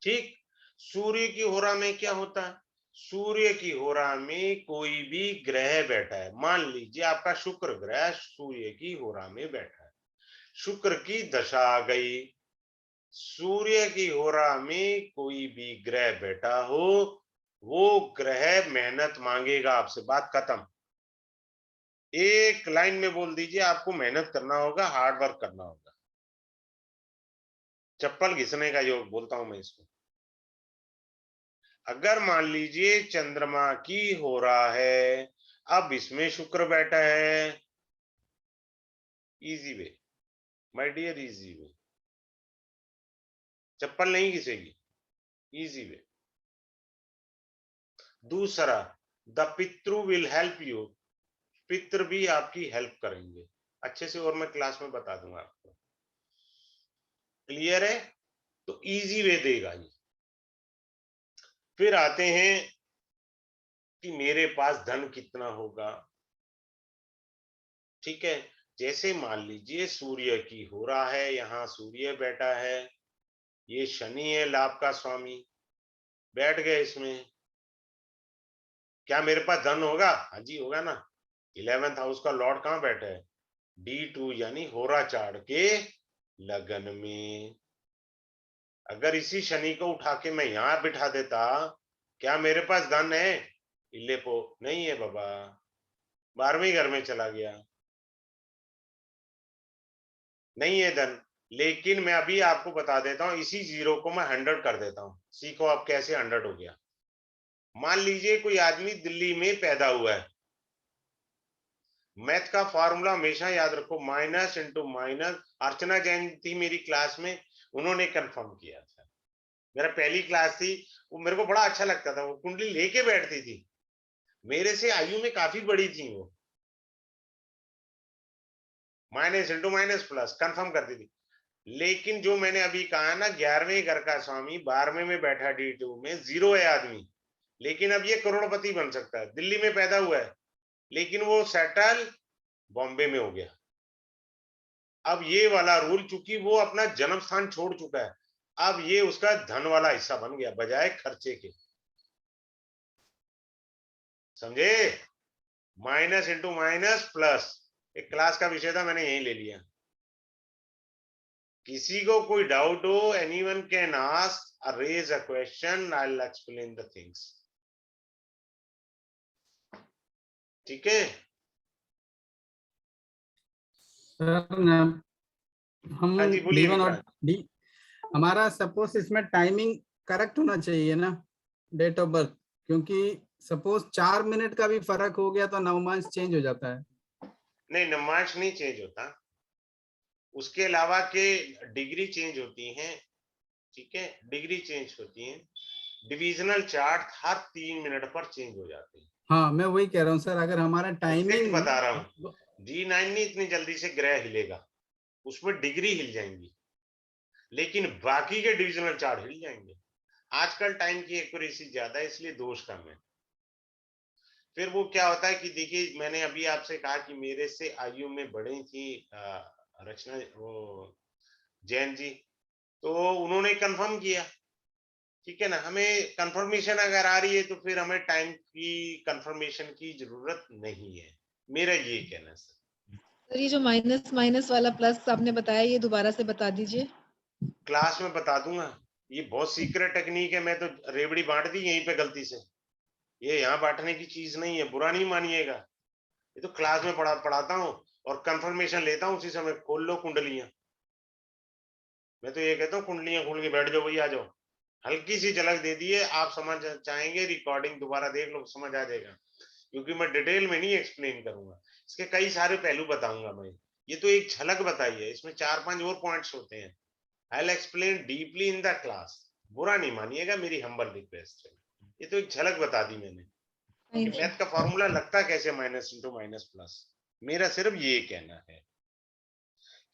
Speaker 1: ठीक, सूर्य की होरा में क्या होता है? सूर्य की होरा में कोई भी ग्रह बैठा है, मान लीजिए आपका शुक्र ग्रह सूर्य की होरा में बैठा है, शुक्र की दशा आ गई। सूर्य की होरा में कोई भी ग्रह बैठा हो, वो ग्रह मेहनत मांगेगा आपसे। बात खत्म। एक लाइन में बोल दीजिए, आपको मेहनत करना होगा, हार्ड वर्क करना होगा। चप्पल घिसने का योग बोलता हूं मैं इसको। अगर मान लीजिए चंद्रमा की हो रहा है, अब इसमें शुक्र बैठा है, easy way my dear, easy way, चप्पल नहीं घिसेगी, इजी वे। दूसरा, द पितृ विल हेल्प यू, पितृ भी आपकी हेल्प करेंगे अच्छे से, और मैं क्लास में बता दूंगा आपको। क्लियर है? तो इजी वे देगा ये। फिर आते हैं कि मेरे पास धन कितना होगा। ठीक है, जैसे मान लीजिए सूर्य की हो रहा है, यहाँ सूर्य बैठा है, ये शनि है लाभ का स्वामी, बैठ गए इसमें। क्या मेरे पास धन होगा? हाँ जी होगा ना। 11th हाउस का लॉर्ड कहाँ बैठा है? D2 यानी होरा चार्ट के लगन में। अगर इसी शनि को उठा के मैं यहां बिठा देता, क्या मेरे पास धन है? इलेपो नहीं है बाबा, 12वें घर में चला गया, नहीं है धन। लेकिन मैं अभी आपको बता देता हूं, इसी जीरो को मैं 100 कर देता हूं। सीखो अब कैसे 100 हो गया। मान लीजिए कोई आदमी दिल्ली में पैदा हुआ है, मैथ का फॉर्मूला हमेशा याद रखो, माइनस इंटू माइनस। अर्चना जैन थी मेरी क्लास में, उन्होंने कंफर्म किया था, मेरा पहली क्लास थी, वो मेरे को बड़ा अच्छा लगता था, वो कुंडली लेके बैठती थी, मेरे से आयु में काफी बड़ी थी वो। Minus into minus plus confirm करती थी। लेकिन जो मैंने अभी कहा ना, 11वें घर का स्वामी 12वें में बैठा D2 में, जीरो है आदमी, लेकिन अब ये करोड़पति बन सकता है। दिल्ली में पैदा हुआ है, लेकिन वो सेटल बॉम्बे में हो गया। अब ये वाला रूल, चूंकि वो अपना जन्म स्थान छोड़ चुका है, अब ये उसका धन वाला हिस्सा बन गया बजाय खर्चे के। समझे? माइनस इंटू माइनस प्लस, एक क्लास का विषय था, मैंने यही ले लिया। किसी को कोई डाउट हो, anyone can ask or raise a question, I'll explain the things. ठीक है?
Speaker 3: सर हम
Speaker 1: हाँ जी बोलिए
Speaker 3: D1 और
Speaker 1: विक्रांत।
Speaker 3: डी, हमारा सपोज इसमें टाइमिंग करेक्ट होना चाहिए ना, डेट ऑफ बर्थ, क्योंकि सपोज 4 मिनट का भी फर्क हो गया तो नवमांश चेंज हो जाता है।
Speaker 1: नहीं, नवमांश नहीं चेंज होता, उसके अलावा के डिग्री चेंज होती हैं। ठीक है, डिग्री चेंज होती हैं। डिविजनल चार्ट हर 3 मिनट पर चेंज हो जाते हैं।
Speaker 3: हाँ मैं वही कह रहा हूँ सर, अगर हमारा टाइमिंग
Speaker 1: बता रहा हूँ, D9 नहीं इतनी जल्दी से ग्रह हिलेगा, उसमें डिग्री हिल जाएंगी, लेकिन बाकी के डिविजनल चार्ट हिल जाएंगे। आजकल टाइम की एक्यूरेसी ज्यादा है, इसलिए दोष कम है। फिर वो क्या होता है कि देखिए, मैंने अभी आपसे कहा कि मेरे से आयु में बड़ी थी रचना, वो जैन जी, तो उन्होंने कंफर्म किया, ठीक है ना। हमें कंफर्मेशन अगर आ रही है तो फिर हमें टाइम की कंफर्मेशन की जरूरत नहीं है, मेरा ये कहना सर।
Speaker 4: सर ये जो माइनस माइनस वाला प्लस आपने बताया, ये दोबारा से बता दीजिए।
Speaker 1: क्लास में बता दूंगा, ये बहुत सीक्रेट टेक्निक है, मैं तो रेवड़ी बांट दी यहीं पे गलती से, ये यहाँ बांटने की चीज नहीं है, बुरा नहीं मानिएगा। ये तो क्लास में पढ़ाता हूँ और कंफर्मेशन लेता हूँ उसी समय। खोल लो कुंडलियां, मैं तो ये कहता हूँ कुंडलियां खोल के बैठ जाओ भाई, आ जाओ। हल्की सी झलक दे दी है, आप समझ चाहेंगे रिकॉर्डिंग दोबारा देख लो, समझ आ जाएगा, क्योंकि मैं डिटेल में नहीं एक्सप्लेन करूंगा, इसके कई सारे पहलू बताऊंगा मैं। ये तो एक झलक बताई है, इसमें 4-5 और पॉइंट्स होते हैं। I will explain deeply in the class, बुरा नहीं मानिएगा, मेरी हम्बल रिक्वेस्ट है। ये तो एक झलक बता दी मैंने कि मैथ का फॉर्मूला लगता कैसे, माइनस इंटू माइनस प्लस। मेरा सिर्फ ये कहना है।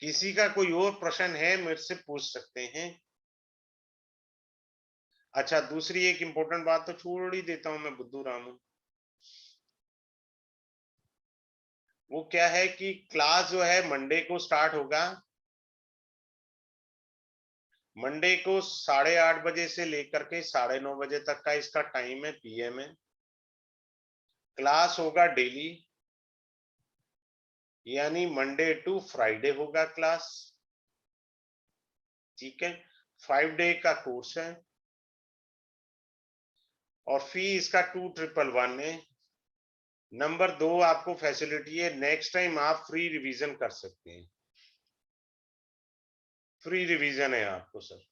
Speaker 1: किसी का कोई और प्रश्न है मेरे से पूछ सकते हैं। अच्छा, दूसरी एक इंपॉर्टेंट बात तो छोड़ ही देता हूं मैं, बुद्धू रामू। वो क्या है कि क्लास जो है मंडे को स्टार्ट होगा, मंडे को 8:30 बजे से लेकर के 9:30 बजे तक का इसका टाइम है, पीएम में। क्लास होगा डेली, यानी मंडे टू फ्राइडे होगा क्लास, ठीक है। 5 डे का कोर्स है और फी इसका 2111 है। नंबर 2, आपको फैसिलिटी है, नेक्स्ट टाइम आप फ्री रिवीजन कर सकते हैं, फ्री रिवीजन है आपको सर।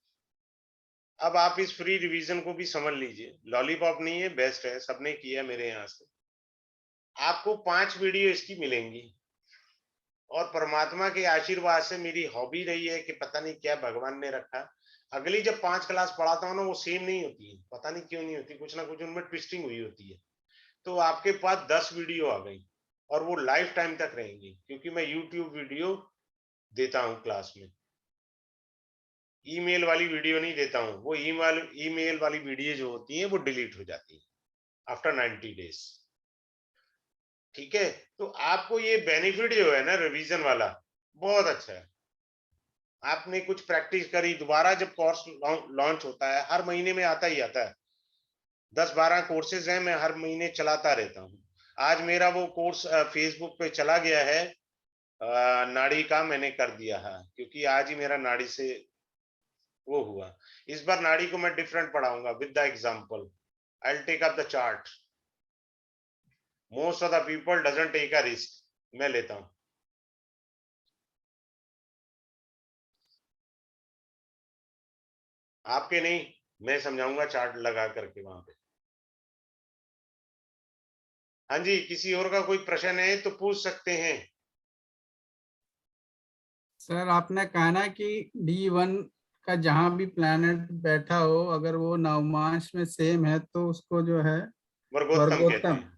Speaker 1: अब आप इस फ्री रिवीजन को भी समझ लीजिए, लॉलीपॉप नहीं है, बेस्ट है, सबने किया मेरे यहाँ से। आपको 5 वीडियो इसकी मिलेंगी, और परमात्मा के आशीर्वाद से मेरी हॉबी रही है कि पता नहीं क्या भगवान ने रखा, अगली जब 5 क्लास पढ़ाता हूँ ना, वो सेम नहीं होती है, पता नहीं क्यों नहीं होती, कुछ ना कुछ उनमें ट्विस्टिंग हुई होती है। तो आपके पास 10 वीडियो आ गई, और वो लाइफ टाइम तक रहेंगी, क्योंकि मैं यूट्यूब वीडियो देता हूँ क्लास में, ईमेल वाली वीडियो नहीं देता हूँ। वो ईमेल वाली वीडियो जो होती है वो डिलीट हो जाती है आफ्टर 90 डेज, ठीक है। तो आपको ये बेनिफिट जो है ना रिवीजन वाला, बहुत अच्छा है। आपने कुछ प्रैक्टिस करी, दोबारा जब कोर्स लॉन्च होता है, हर महीने में आता ही आता है, 10-12 कोर्सेज हैं, मैं हर महीने चलाता रहता हूँ। आज मेरा वो कोर्स फेसबुक पे चला गया है, नाड़ी का मैंने कर दिया है, क्योंकि आज ही मेरा नाड़ी से वो हुआ। इस बार नाड़ी को मैं डिफरेंट पढ़ाऊंगा with the example. I will take up the chart. Most of the people doesn't take a risk, मैं लेता हूं। आपके नहीं, मैं समझाऊंगा चार्ट लगा करके वहां पे। हाँ जी, किसी और का कोई प्रश्न है तो पूछ सकते हैं।
Speaker 3: सर आपने कहा ना कि D1 का जहां भी प्लैनेट बैठा हो, अगर वो नवमांश में सेम है तो उसको जो है
Speaker 1: वर्गोत्तम कहते
Speaker 3: वर्गोत्तम,
Speaker 1: हैं।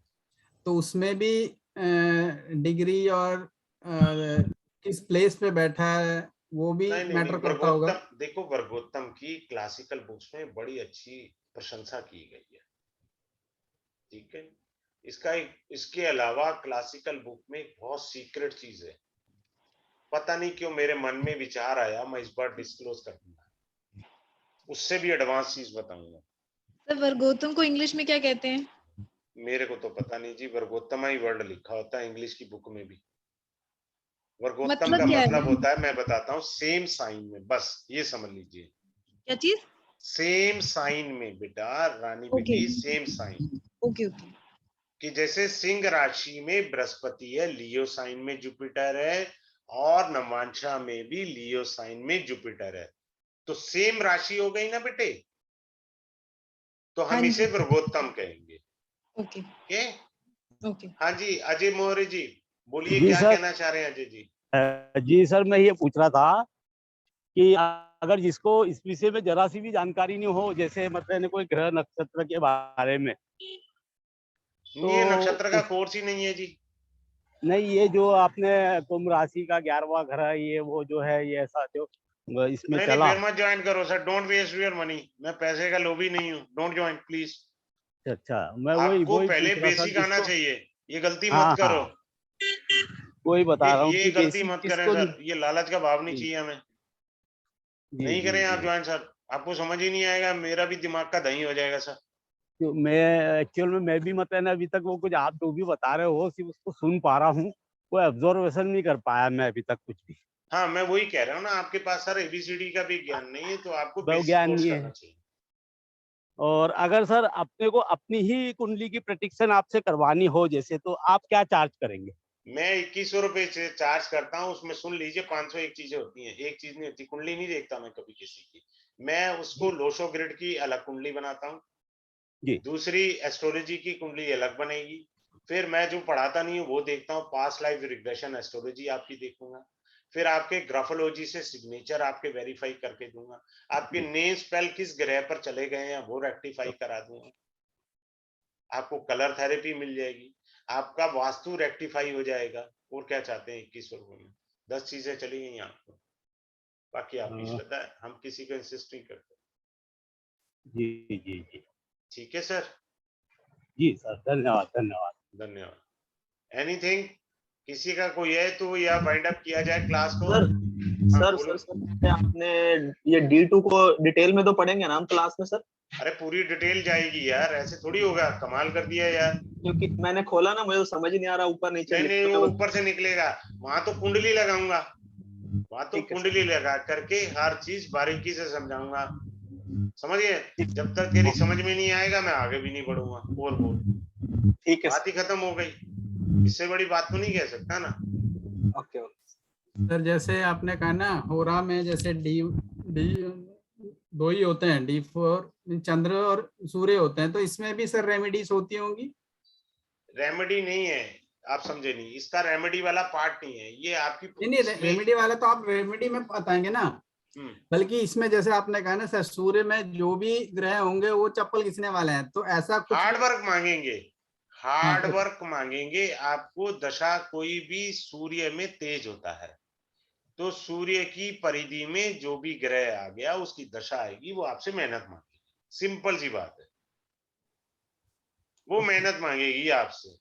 Speaker 3: तो उसमें भी डिग्री और किस प्लेस पे बैठा है वो भी
Speaker 1: नहीं नहीं नहीं,
Speaker 3: मैटर करता होगा।
Speaker 1: वर्गोत्तम देखो, वर्गोत्तम की क्लासिकल बुक्स में बड़ी अच्छी प्रशंसा की गई है, ठीक है। इसके अलावा क्लासिकल बुक में एक बहुत सीक्रेट चीज है, पता नहीं क्यों मेरे मन में विचार आया, मैं इस बार डिस्क्लोज कर दूंगा, उससे भी एडवांस चीज बताऊंगा।
Speaker 4: सर वर्गोत्तम को इंग्लिश में क्या कहते हैं?
Speaker 1: मेरे को तो पता नहीं जी, वर्गोत्तम ही वर्ड लिखा होता है इंग्लिश की बुक में भी। वर्गोत्तम
Speaker 4: मतलब
Speaker 1: का
Speaker 4: क्या
Speaker 1: मतलब
Speaker 4: है?
Speaker 1: होता है, मैं बताता हूँ, सेम साइन में, बस ये समझ लीजिए।
Speaker 4: क्या चीज?
Speaker 1: सेम साइन में बेटा, रानी
Speaker 4: ओके
Speaker 1: बेटी, सेम साइन।
Speaker 4: Okay okay.
Speaker 1: कि जैसे सिंह राशि में बृहस्पति है, लियो साइन में जुपिटर है, और नवांशा में भी लियो साइन में जुपिटर है, तो सेम राशि हो गई ना बेटे, तो
Speaker 4: हाँ
Speaker 1: हम इसे
Speaker 4: जी।
Speaker 1: वर्गोत्तम कहेंगे।
Speaker 4: ओके
Speaker 1: के
Speaker 4: ओके।
Speaker 1: हाँ जी, अजय मौर्य जी बोलिए,
Speaker 2: जी
Speaker 1: क्या
Speaker 2: सर।
Speaker 1: कहना चाह रहे हैं अजय जी?
Speaker 2: जी सर, मैं ये पूछ रहा था
Speaker 5: कि अगर जिसको इस विषय में जरा सी भी जानकारी नहीं हो, जैसे मतलब कोई ग्रह नक्षत्र के बारे में,
Speaker 1: ये नक्षत्र का
Speaker 5: उस-
Speaker 1: कोर्स ही नहीं है जी।
Speaker 5: नहीं, ये जो आपने कुंभ राशि का 11वां घर है, ये वो जो है, ये ऐसा जो इसमें
Speaker 1: नहीं
Speaker 5: चला।
Speaker 1: फिर मत ज्वाइन करो sir, don't waste your money. मैं पैसे का लोभी नहीं हूँ, डोंट ज्वाइन प्लीज।
Speaker 5: अच्छा, मैं वही
Speaker 1: आपको
Speaker 5: वही
Speaker 1: पहले
Speaker 5: पूछ रहा था
Speaker 1: बेसिक आना
Speaker 5: जिसको।
Speaker 1: चाहिए, ये गलती मत
Speaker 5: हाँ
Speaker 1: करो।
Speaker 5: हाँ, वही बता रहा हूँ
Speaker 1: ये
Speaker 5: कि
Speaker 1: गलती
Speaker 5: बेसिक
Speaker 1: मत करें
Speaker 5: किसको
Speaker 1: सर, ये लालच का भाव नहीं
Speaker 5: जी
Speaker 1: चाहिए हमें।
Speaker 5: जी
Speaker 1: नहीं
Speaker 5: जी
Speaker 1: करें आप
Speaker 5: जी।
Speaker 1: ज्वाइन सर, आपको समझ ही नहीं आएगा, मेरा भी दिमाग का दही हो जाएगा सर।
Speaker 5: तो मैं एक्चुअल में मैं भी मतलब ना अभी तक वो कुछ आप जो भी बता रहे हो सिर्फ उसको सुन पा रहा हूँ, कोई ऑब्जर्वेशन नहीं कर पाया मैं अभी तक कुछ भी।
Speaker 1: हाँ मैं वही कह रहा हूँ ना, आपके पास सर एबीसीडी का भी ज्ञान नहीं है, तो आपको
Speaker 5: वो
Speaker 1: बेसिक
Speaker 5: ज्ञान
Speaker 1: कोर्स
Speaker 5: नहीं
Speaker 1: करना
Speaker 5: है।
Speaker 1: चाहिए।
Speaker 5: और अगर सर अपने को अपनी ही कुंडली की प्रेडिक्शन आपसे करवानी हो जैसे, तो आप क्या चार्ज करेंगे?
Speaker 1: मैं 2100 रुपए चार्ज करता हूँ, उसमें सुन लीजिए 501 चीजें होती हैं, एक चीज नहीं होती। कुंडली नहीं देखता मैं कभी किसी की, मैं उसको लोशो ग्रिड की अलग कुंडली बनाता हूँ,
Speaker 5: जी
Speaker 1: दूसरी एस्ट्रोलॉजी की कुंडली अलग बनेगी। फिर मैं जो पढ़ाता नहीं हूँ वो देखता हूँ, पास्ट लाइफ रिग्रेशन एस्ट्रोलॉजी आपकी देखूंगा। फिर आपके ग्राफोलॉजी से सिग्नेचर आपके वेरीफाई करके दूंगा। आपके नेम स्पेल किस ग्रह पर चले गए हैं वो रेक्टिफाई करा दूंगा। आपको कलर थेरेपी मिल जाएगी, आपका वास्तु रेक्टिफाई हो जाएगा। और क्या चाहते हैं 21 रुपए में? 10 चीजें चली गई आपको, बाकी आपकी
Speaker 5: हाँ,
Speaker 1: श्रद्धा है, हम किसी को इंसिस्ट नहीं करते।
Speaker 5: जी जी जी
Speaker 1: ठीक है सर,
Speaker 5: जी सर, धन्यवाद धन्यवाद।
Speaker 1: धन्यवाद। एनीथिंग, किसी का कोई है तो या वाइंड अप किया जाए क्लास को।
Speaker 6: सर
Speaker 1: हाँ
Speaker 6: सर
Speaker 1: बोलो।
Speaker 6: सर सर आपने ये D2 को डिटेल में तो पढ़ेंगे ना हम क्लास में सर?
Speaker 1: अरे पूरी डिटेल जाएगी यार, ऐसे थोड़ी होगा, कमाल कर दिया यार।
Speaker 6: क्योंकि मैंने खोला ना, मुझे तो समझ ही नहीं आ रहा, ऊपर नीचे
Speaker 1: नहीं नहीं,
Speaker 6: लिखा
Speaker 1: वो
Speaker 6: है बस।
Speaker 1: ऊपर से निकलेगा, वहां तो कुंडली लगाऊंगा, वहां तो
Speaker 6: ठीक है
Speaker 1: कुंडली
Speaker 6: सर।
Speaker 1: लगा करके हर चीज बारीकी से समझाऊंगा। समझिए,
Speaker 6: ठीक
Speaker 1: जब तक तेरी समझ में नहीं आएगा मैं आगे भी नहीं बढ़ूंगा। और बोल,
Speaker 6: ठीक है
Speaker 1: बात ही
Speaker 6: सर।
Speaker 1: खत्म हो गई, इससे बड़ी बात तो नहीं कह सकता ना।
Speaker 6: Okay okay.
Speaker 3: सर जैसे आपने कहा ना, होरा में जैसे डी डी दो ही होते हैं, D4 चंद्र और सूर्य होते हैं, तो इसमें भी सर रेमेडीज होती होंगी?
Speaker 1: रेमेडी नहीं है, आप समझे नहीं, इसका रेमेडी वाला पार्ट नहीं है ये आपकी
Speaker 3: नहीं नहीं,
Speaker 1: इसमें।
Speaker 3: रेमेडी वाला तो आप रेमेडी में बताएंगे ना, बल्कि इसमें जैसे आपने कहा ना सर, सूर्य में जो भी ग्रह होंगे वो चप्पल घिसने वाले हैं, तो ऐसा कुछ
Speaker 1: हार्ड
Speaker 3: भी?
Speaker 1: वर्क मांगेंगे,
Speaker 3: हाँ
Speaker 1: हार्ड
Speaker 3: तो
Speaker 1: वर्क मांगेंगे आपको। दशा कोई भी सूर्य में तेज होता है, तो सूर्य की परिधि में जो भी ग्रह आ गया उसकी दशा आएगी, वो आपसे मेहनत मांगेगी। सिंपल सी बात है, वो मेहनत मांगेगी आपसे।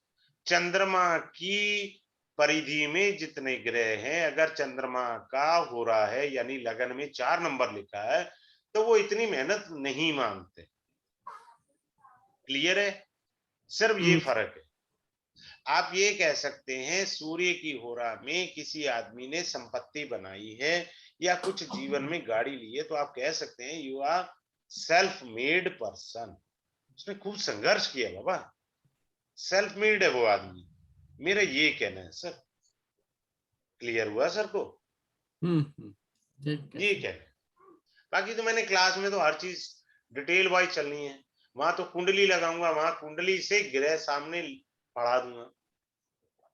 Speaker 1: चंद्रमा की परिधि में जितने ग्रह हैं, अगर चंद्रमा का हो रहा है यानी लगन में 4 नंबर लिखा है, तो वो इतनी मेहनत नहीं मांगते। क्लियर है? सिर्फ ये फर्क है। आप ये कह सकते हैं सूर्य की होरा में किसी आदमी ने संपत्ति बनाई है या कुछ जीवन में गाड़ी ली है, तो आप कह सकते हैं you are self made person. उसने खूब संघर्ष किया बाबा, सेल्फ मेड है वो आदमी। मेरा ये कहना है सर। क्लियर हुआ सर को?
Speaker 3: ठीक है
Speaker 1: ये
Speaker 3: सर।
Speaker 1: कहना है। बाकी तो मैंने क्लास में तो हर चीज डिटेल वाइज चलनी है, वहां तो कुंडली लगाऊंगा, वहां कुंडली से ग्रह सामने पढ़ा दूंगा।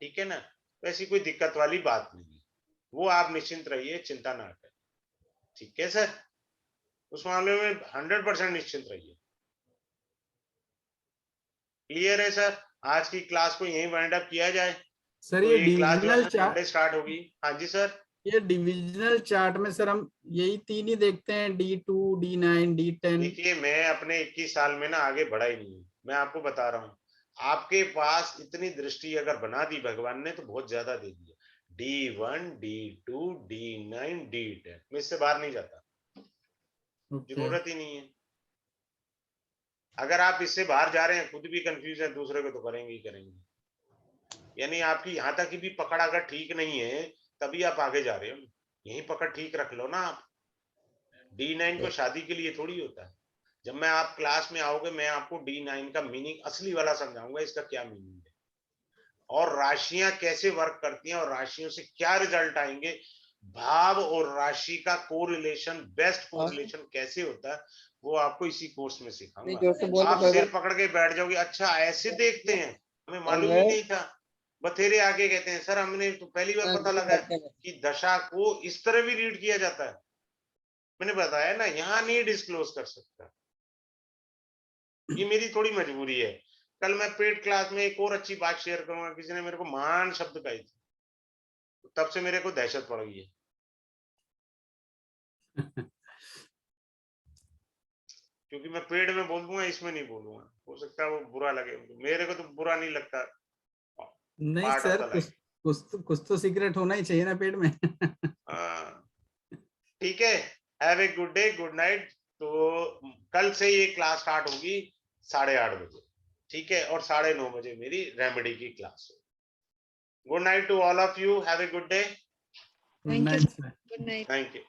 Speaker 1: ठीक है ना? तो ऐसी कोई दिक्कत वाली बात नहीं है, वो आप निश्चिंत रहिए, चिंता ना करें। ठीक है सर, उस मामले में 100% निश्चिंत रहिए। क्लियर है सर? आज की क्लास को यहीं वाइंड अप किया जाए,
Speaker 3: सर
Speaker 1: तो
Speaker 3: ये
Speaker 1: ये क्लास जो है
Speaker 3: डिविजनल
Speaker 1: ना
Speaker 3: चार्ट,
Speaker 1: मंडे स्टार्ट होगी। हाँ जी सर।
Speaker 3: ये डिविजनल चार्ट में सर हम यही तीन ही देखते हैं, D2 D9 D10?
Speaker 1: देखिए मैं अपने 21 साल में ना आगे बढ़ा ही नहीं हूँ, मैं आपको बता रहा हूँ। आपके पास इतनी दृष्टि अगर बना दी भगवान ने तो बहुत ज्यादा दे दिया। D1 D2 D9 D10, मैं इससे बाहर नहीं जाता, जरूरत ही नहीं है। अगर आप इससे बाहर जा रहे हैं, खुद भी कंफ्यूज है, दूसरे को तो करेंगे ही करेंगे। यानी आपकी यहाँ तक की भी पकड़ अगर ठीक नहीं है, तभी आप आगे जा रहे हो। यही पकड़ ठीक रख लो ना आप। D9 को शादी के लिए थोड़ी होता है। जब मैं आप क्लास में आओगे, मैं आपको D9 का मीनिंग असली वाला समझाऊंगा, इसका क्या मीनिंग है और राशियां कैसे वर्क करती हैं और राशियों से क्या रिजल्ट आएंगे। भाव और राशि का कोरिलेशन, बेस्ट कोरिलेशन कैसे होता है, वो आपको इसी कोर्स में सिखाऊंगा। आप सिर पकड़ के बैठ जाओगे, अच्छा ऐसे देखते हैं, हमें मालूम ही नहीं था। बथेरे आगे कहते हैं सर हमने तो पहली बार पता लगा कि दशा को इस तरह भी रीड किया जाता है। मैंने बताया ना, यहाँ नहीं डिस्क्लोज कर सकता, ये मेरी थोड़ी मजबूरी है। कल मैं पेड क्लास में एक और अच्छी बात शेयर करूंगा, किसी ने मेरे को मान शब्द कही थी, तब से मेरे को दहशत पड़ गई है। क्योंकि मैं पेड में बोल दूंगा, इसमें नहीं बोलूंगा, हो सकता है वो बुरा लगे, मेरे को तो बुरा नहीं लगता।
Speaker 3: नहीं सर, कुछ तो सीक्रेट होना ही चाहिए ना पेट में।
Speaker 1: हाँ ठीक है, have a good day, good night. तो कल से ये क्लास स्टार्ट होगी 8:30 बजे, ठीक है, और 9:30 बजे मेरी रेमेडी की क्लास है। Good night to all of you, have a good day.
Speaker 4: Thank you,
Speaker 3: Nice, sir.
Speaker 4: Good night.
Speaker 1: Thank you.